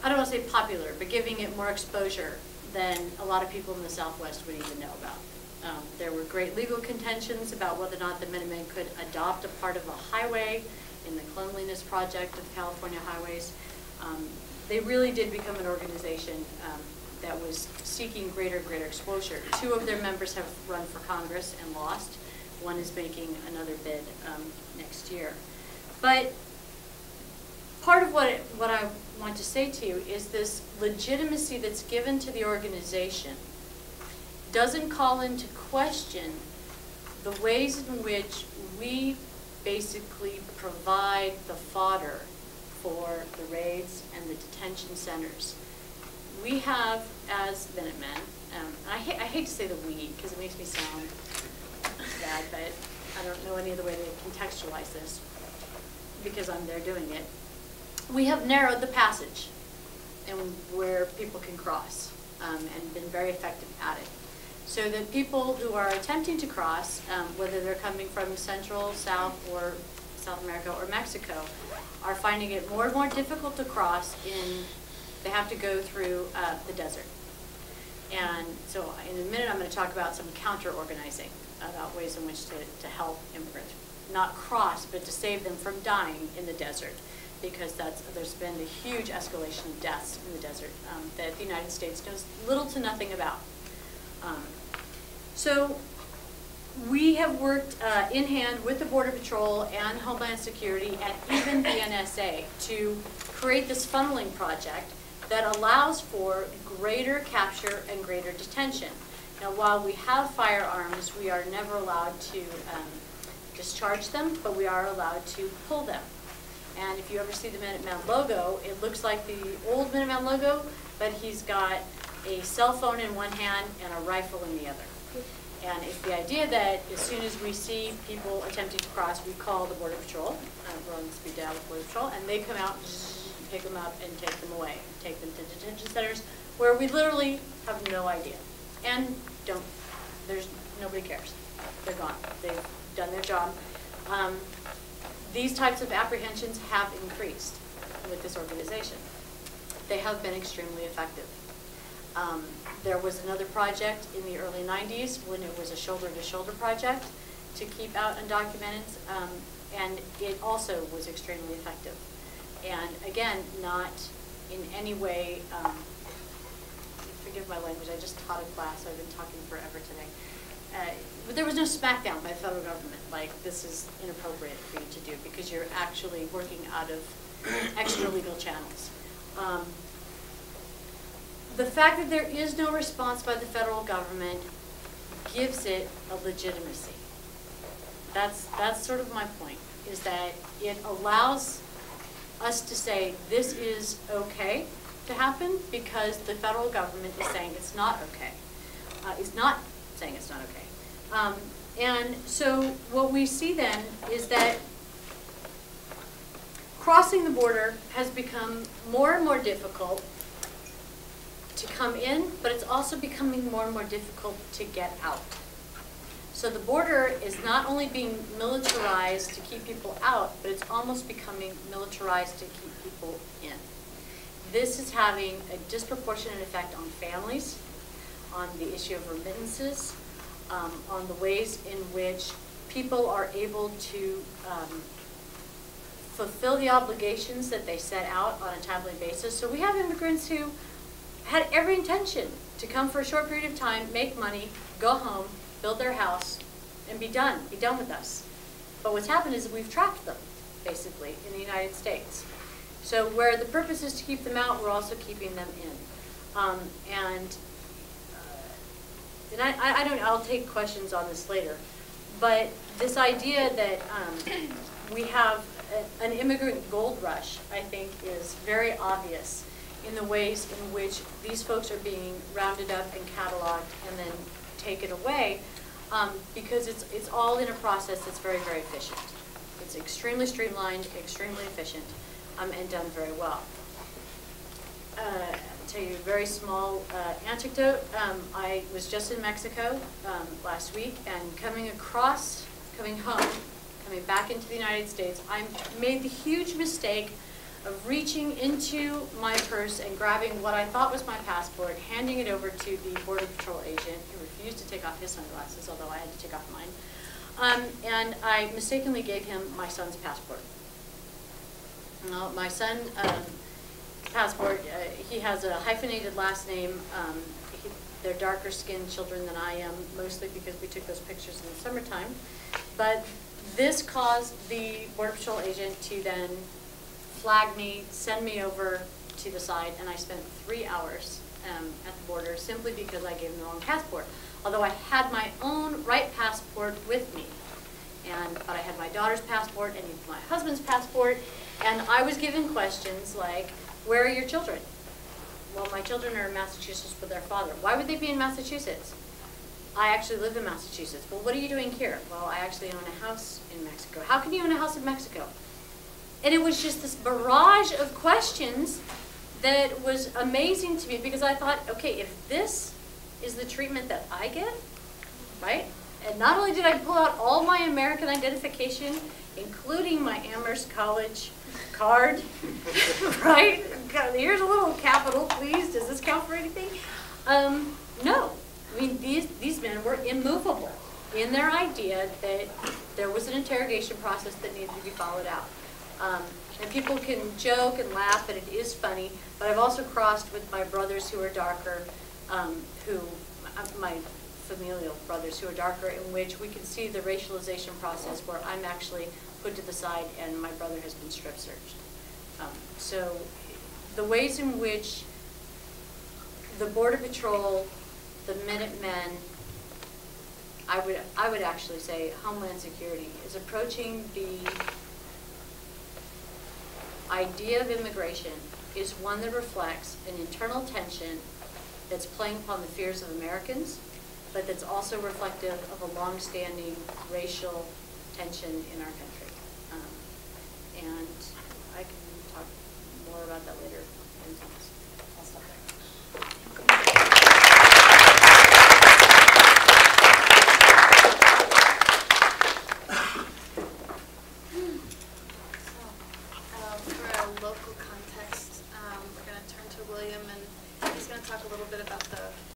I don't want to say popular, but giving it more exposure than a lot of people in the Southwest would even know about. There were great legal contentions about whether or not the Minutemen could adopt a part of a highway in the Cleanliness Project of California highways. They really did become an organization that was seeking greater and greater exposure. 2 of their members have run for Congress and lost. One is making another bid next year. But part of what I want to say to you is this legitimacy that's given to the organization doesn't call into question the ways in which we basically provide the fodder for the raids and the detention centers. We have, as Minutemen, I hate to say the we because it makes me sound bad, but I don't know any other way to contextualize this because I'm there doing it. We have narrowed the passage and where people can cross and been very effective at it. So that people who are attempting to cross, whether they're coming from Central, South, or South America or Mexico, are finding it more and more difficult to cross they have to go through the desert. And so in a minute I'm going to talk about some counter-organizing, about ways in which to help immigrants. Not cross, but to save them from dying in the desert, because there's been a huge escalation of deaths in the desert that the United States knows little to nothing about. So we have worked in hand with the Border Patrol and Homeland Security and even the NSA to create this funneling project that allows for greater capture and greater detention. Now, while we have firearms, we are never allowed to discharge them, but we are allowed to pull them. And if you ever see the Minuteman logo, it looks like the old Minuteman logo, but he's got a cell phone in one hand and a rifle in the other. And it's the idea that as soon as we see people attempting to cross, we call the Border Patrol, we're on speed dial with Border Patrol, and they come out, pick them up, and take them away, take them to detention centers where we literally have no idea. And nobody cares. They're gone. They've done their job. These types of apprehensions have increased with this organization. They have been extremely effective. There was another project in the early 90s when it was a shoulder-to-shoulder project to keep out undocumented, and it also was extremely effective. And again, not in any way, forgive my language, I just taught a class, so I've been talking forever today. But there was no smackdown by the federal government, like this is inappropriate for you to do because you're actually working out of extra legal channels. The fact that there is no response by the federal government gives it a legitimacy. That's sort of my point, is that it allows us to say this is okay to happen because the federal government is saying it's not okay. It's not saying it's not okay. And so what we see then is that crossing the border has become more and more difficult to come in, but it's also becoming more and more difficult to get out. So the border is not only being militarized to keep people out, but it's almost becoming militarized to keep people in. This is having a disproportionate effect on families, on the issue of remittances, on the ways in which people are able to fulfill the obligations that they set out on a timely basis. So we have immigrants who had every intention to come for a short period of time, make money, go home, build their house, and be done with us. But what's happened is we've trapped them, basically, in the United States. So where the purpose is to keep them out, we're also keeping them in. I'll take questions on this later. But this idea that we have an immigrant gold rush, I think, is very obvious in the ways in which these folks are being rounded up and cataloged and then taken away, because it's all in a process that's very, very efficient. It's extremely streamlined, extremely efficient, and done very well. I'll tell you a very small anecdote. I was just in Mexico last week, and coming home, coming back into the United States, I made the huge mistake of reaching into my purse and grabbing what I thought was my passport, handing it over to the Border Patrol agent, who refused to take off his sunglasses, although I had to take off mine. And I mistakenly gave him my son's passport. Now, my son's passport, he has a hyphenated last name. They're darker skinned children than I am, mostly because we took those pictures in the summertime. But this caused the Border Patrol agent to then flag me, send me over to the side, and I spent 3 hours at the border simply because I gave him the wrong passport. Although I had my own right passport with me, but I had my daughter's passport and my husband's passport, and I was given questions like, where are your children? Well, my children are in Massachusetts with their father. Why would they be in Massachusetts? I actually live in Massachusetts. Well, what are you doing here? Well, I actually own a house in Mexico. How can you own a house in Mexico? And it was just this barrage of questions that was amazing to me, because I thought, okay, if this is the treatment that I get, right? And not only did I pull out all my American identification, including my Amherst College card, right? Here's a little capital, please. Does this count for anything? No. I mean, these men were immovable in their idea that there was an interrogation process that needed to be followed out. And people can joke and laugh, and it is funny, but I've also crossed with my brothers who are darker, my familial brothers who are darker, in which we can see the racialization process where I'm actually put to the side and my brother has been strip searched. So the ways in which the Border Patrol, the Minutemen, I would actually say Homeland Security is approaching the idea of immigration is one that reflects an internal tension that's playing upon the fears of Americans, but that's also reflective of a long-standing racial tension in our country. And I can talk more about that later.